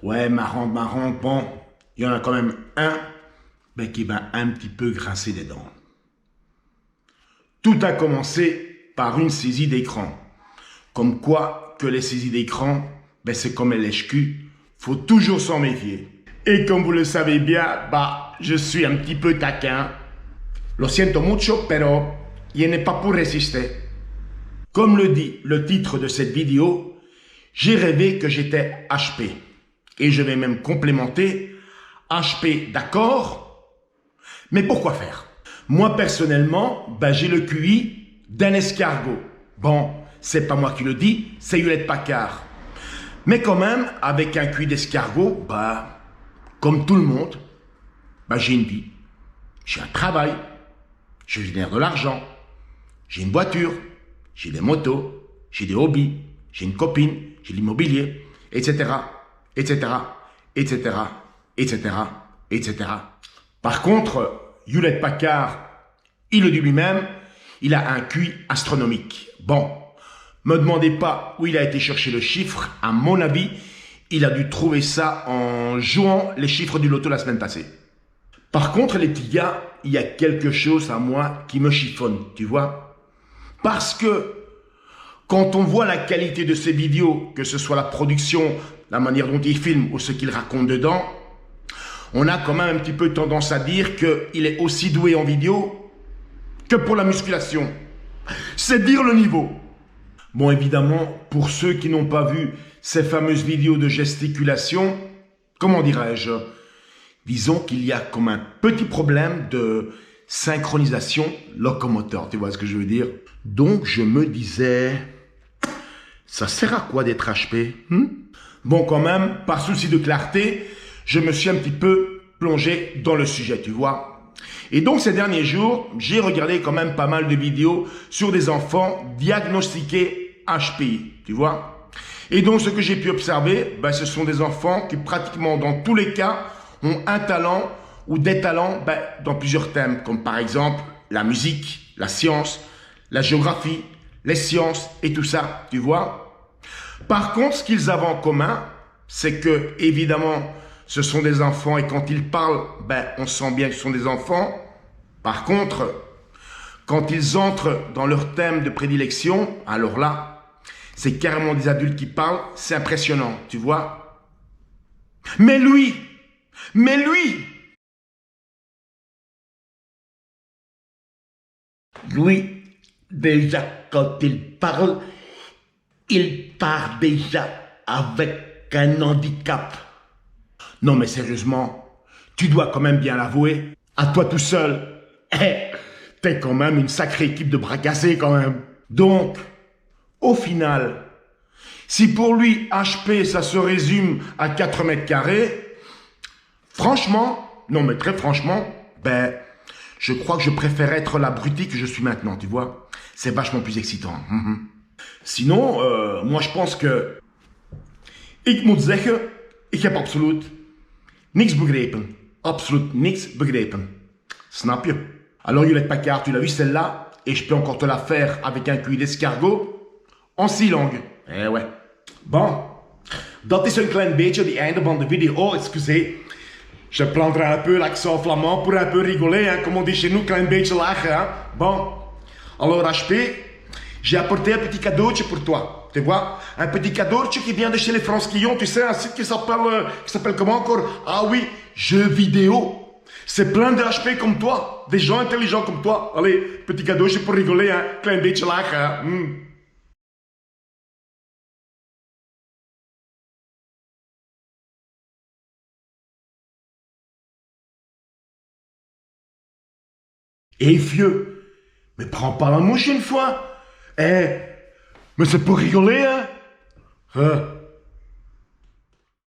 Ouais, marrant, marrant, bon, il y en a quand même un qui va un petit peu grincer des dents. Tout a commencé par une saisie d'écran. Comme quoi que les saisies d'écran, c'est comme les lèche-cul, faut toujours s'en méfier. Et comme vous le savez bien, je suis un petit peu taquin. Lo siento mucho, pero je n'ai pas pour résister. Comme le dit le titre de cette vidéo, j'ai rêvé que j'étais HP. Et je vais même complémenter HP d'accord, mais pourquoi faire? Moi personnellement, j'ai le QI d'un escargot. Bon, c'est pas moi qui le dis, c'est Hewlett-Packard. Mais quand même, avec un QI d'escargot, comme tout le monde, j'ai une vie, j'ai un travail, je génère de l'argent, j'ai une voiture, j'ai des motos, j'ai des hobbies, j'ai une copine, j'ai l'immobilier, etc., etc., etc., etc., etc. Par contre, Hewlett-Packard, il le dit lui-même, il a un QI astronomique. Bon, me demandez pas où il a été chercher le chiffre. À mon avis, il a dû trouver ça en jouant les chiffres du loto la semaine passée. Par contre, les petits gars, il y a quelque chose à moi qui me chiffonne, tu vois. Parce que quand on voit la qualité de ces vidéos, que ce soit la production, la manière dont il filme ou ce qu'il raconte dedans, on a quand même un petit peu tendance à dire qu'il est aussi doué en vidéo que pour la musculation. C'est dire le niveau. Bon, évidemment, pour ceux qui n'ont pas vu ces fameuses vidéos de gesticulation, comment dirais-je? Disons qu'il y a comme un petit problème de synchronisation locomoteur, tu vois ce que je veux dire? Donc, je me disais, ça sert à quoi d'être HP? Bon, quand même, par souci de clarté, je me suis un petit peu plongé dans le sujet, tu vois. Et donc, ces derniers jours, j'ai regardé quand même pas mal de vidéos sur des enfants diagnostiqués HPI, tu vois. Et donc, ce que j'ai pu observer, ce sont des enfants qui, pratiquement dans tous les cas, ont un talent ou des talents dans plusieurs thèmes, comme par exemple la musique, la science, la géographie, les sciences et tout ça, tu vois. Par contre, ce qu'ils avaient en commun, c'est que, évidemment, ce sont des enfants et quand ils parlent, on sent bien que ce sont des enfants. Par contre, quand ils entrent dans leur thème de prédilection, alors là, c'est carrément des adultes qui parlent, c'est impressionnant, tu vois. Mais lui, déjà quand il part déjà avec un handicap. Non mais sérieusement, tu dois quand même bien l'avouer, à toi tout seul, t'es quand même une sacrée équipe de bras cassés quand même. Donc, au final, si pour lui, HP, ça se résume à 4 mètres carrés, franchement, non mais très franchement, je crois que je préfère être l'abruti que je suis maintenant, tu vois. C'est vachement plus excitant. Sinon, moi je pense que ik moet zeggen, ik heb absoluut niks begrepen. Absoluut niks begrepen. Snap je? Alors Hewlett-Packard, tu l'as vu celle-là? Et je peux encore te la faire avec un QI d'escargot en 6 langues. Eh ouais. Bon, dat is een klein beetje het einde van de video. Oh, excusez. Je prendrai un peu l'accent flamand pour un peu rigoler, hein, comme on dit chez nous, klein beetje lachen. Hein. Bon, alors HP, j'ai apporté un petit cadeautje pour toi. Tu vois, un petit cadeautje qui vient de chez les Franquillons, tu sais, un site qui s'appelle comment encore? Ah oui, jeux vidéo. C'est plein de HP comme toi, des gens intelligents comme toi. Allez, petit cadeautje pour rigoler, hein, klein beetje lachen. Hein. Et vieux, mais prends pas la mouche une fois. Eh, mais c'est pour rigoler, hein.